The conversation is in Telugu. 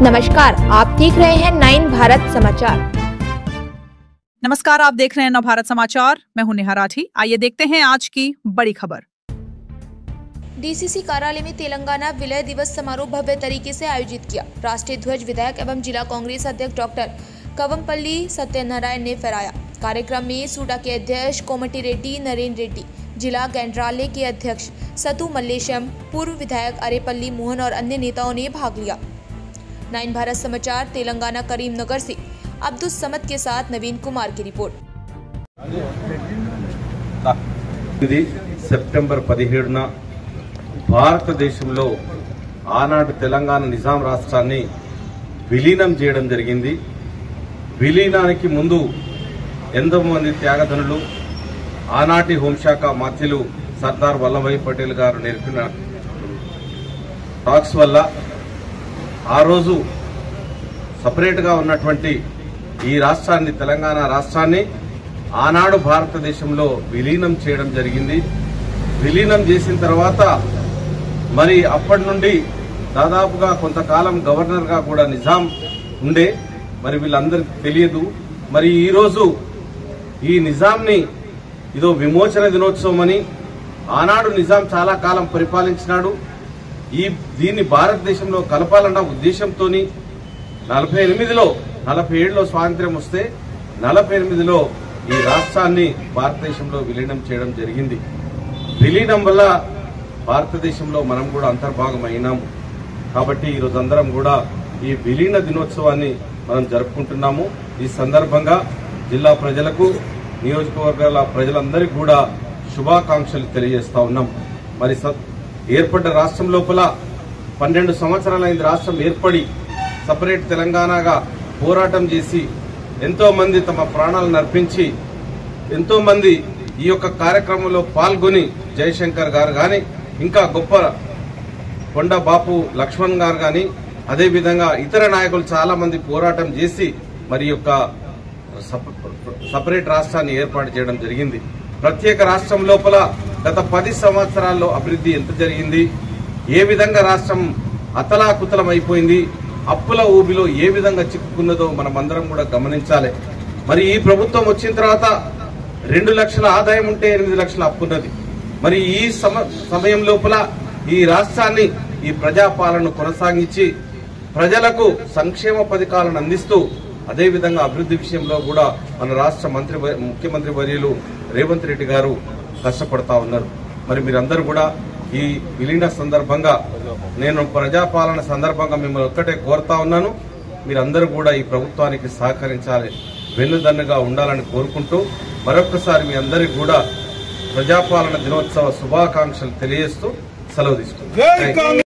नमस्कार, आप देख रहे हैं 9 भारत समाचार। नमस्कार, आप देख रहे हैं 9 भारत समाचार। मैं हूं नेहा राठी। आइए देखते हैं आज की बड़ी खबर। डीसीसी कार्यालय में तेलंगाना विलय दिवस समारोह भव्य तरीके से आयोजित किया। राष्ट्रीय ध्वज विधायक एवं जिला कांग्रेस अध्यक्ष डॉक्टर कवंपल्ली सत्यनारायण ने फहराया। कार्यक्रम में सूडा के अध्यक्ष कोमटी रेड्डी नरेन रेड्डी, जिला गैंड्रालय के अध्यक्ष सतु मल्लेशम, पूर्व विधायक अरेपल्ली मोहन और अन्य नेताओं ने भाग लिया। 9 भारत समाचार तेलंगाना करीमनगर से अब्दुल समद के साथ नवीन कुमार की रिपोर्ट। సెప్టెంబర్ 17న భారతదేశంలో ఆనాడు తెలంగాణ నిజాం రాష్ట్రాన్ని విలీనం చేయడం జరిగింది. విలీనానికి ముందు ఎంతో మంది త్యాగధనులు, ఆనాటి హోంశాఖ మంత్రులు సర్దార్ వల్లభాయ్ పటేల్ గారు నేర్పిన టాక్స్ వల్ల ఆ రోజు సపరేట్ గా ఉన్నటువంటి ఈ రాష్ట్రాన్ని, తెలంగాణ రాష్ట్రాన్ని ఆనాడు భారతదేశంలో విలీనం చేయడం జరిగింది. విలీనం చేసిన తర్వాత మరి అప్పటి నుండి దాదాపుగా కొంతకాలం గవర్నర్ గా కూడా నిజాం ఉండే. మరి వీళ్ళందరికీ తెలియదు. మరి ఈ రోజు ఈ నిజాంని ఇదో విమోచన దినోత్సవం అని, ఆనాడు నిజాం చాలా కాలం పరిపాలించినాడు. దీన్ని భారతదేశంలో కలపాలన్న ఉద్దేశంతో 47లో స్వాతంత్ర్యం వస్తే 48లో ఈ రాష్ట్రాన్ని భారతదేశంలో విలీనం చేయడం జరిగింది. విలీనం వల్ల భారతదేశంలో మనం కూడా అంతర్భాగం అయినాము. కాబట్టి ఈరోజు అందరం కూడా ఈ విలీన దినోత్సవాన్ని మనం జరుపుకుంటున్నాము. ఈ సందర్భంగా జిల్లా ప్రజలకు, నియోజకవర్గాల ప్రజలందరికీ కూడా శుభాకాంక్షలు తెలియజేస్తా ఉన్నాం. మరి ఏర్పడ్డ రాష్ట్రం లోపల 12 సంవత్సరాలైంది. రాష్ట్రం ఏర్పడి సపరేట్ తెలంగాణగా పోరాటం చేసి ఎంతో మంది తమ ప్రాణాలను అర్పించి, ఎంతో మంది ఈ యొక్క కార్యక్రమంలో పాల్గొని, జయశంకర్ గారు గాని, ఇంకా గొప్ప కొండ బాపు లక్ష్మణ్ గారు గాని, అదేవిధంగా ఇతర నాయకులు చాలా మంది పోరాటం చేసి మరి యొక్క సపరేట్ రాష్ట్రాన్ని ఏర్పాటు చేయడం జరిగింది. ప్రత్యేక రాష్ట్రం లోపల గత 10 సంవత్సరాల్లో అభివృద్ధి ఎంత జరిగింది, ఏ విధంగా రాష్ట్రం అతలాకుతలం అయిపోయింది, అప్పుల ఊబిలో ఏ విధంగా చిక్కుకున్నదో మనమందరం కూడా గమనించాలి. మరి ఈ ప్రభుత్వం వచ్చిన తర్వాత 2 లక్షల ఆదాయం ఉంటే 8 లక్షల అప్పున్నది. మరి ఈ సమయం లోపల ఈ రాష్ట్రాన్ని, ఈ ప్రజాపాలన కొనసాగించి ప్రజలకు సంక్షేమ పథకాలను అందిస్తూ, అదేవిధంగా అభివృద్ధి విషయంలో కూడా మన రాష్ట్ర ముఖ్యమంత్రి వర్యులు రేవంత్ రెడ్డి గారు కష్టపడతా ఉన్నారు. మరి మీరందరూ కూడా ఈ విలీన సందర్భంగా, నేను ప్రజాపాలన సందర్భంగా మిమ్మల్ని ఒక్కటే కోరుతా ఉన్నాను, మీరందరూ కూడా ఈ ప్రభుత్వానికి సహకరించాలి, వెన్నుదన్నుగా ఉండాలని కోరుకుంటూ మరొకసారి మీ అందరికీ కూడా ప్రజాపాలన దినోత్సవ శుభాకాంక్షలు తెలియజేస్తూ సెలవు తీసుకుంటాను.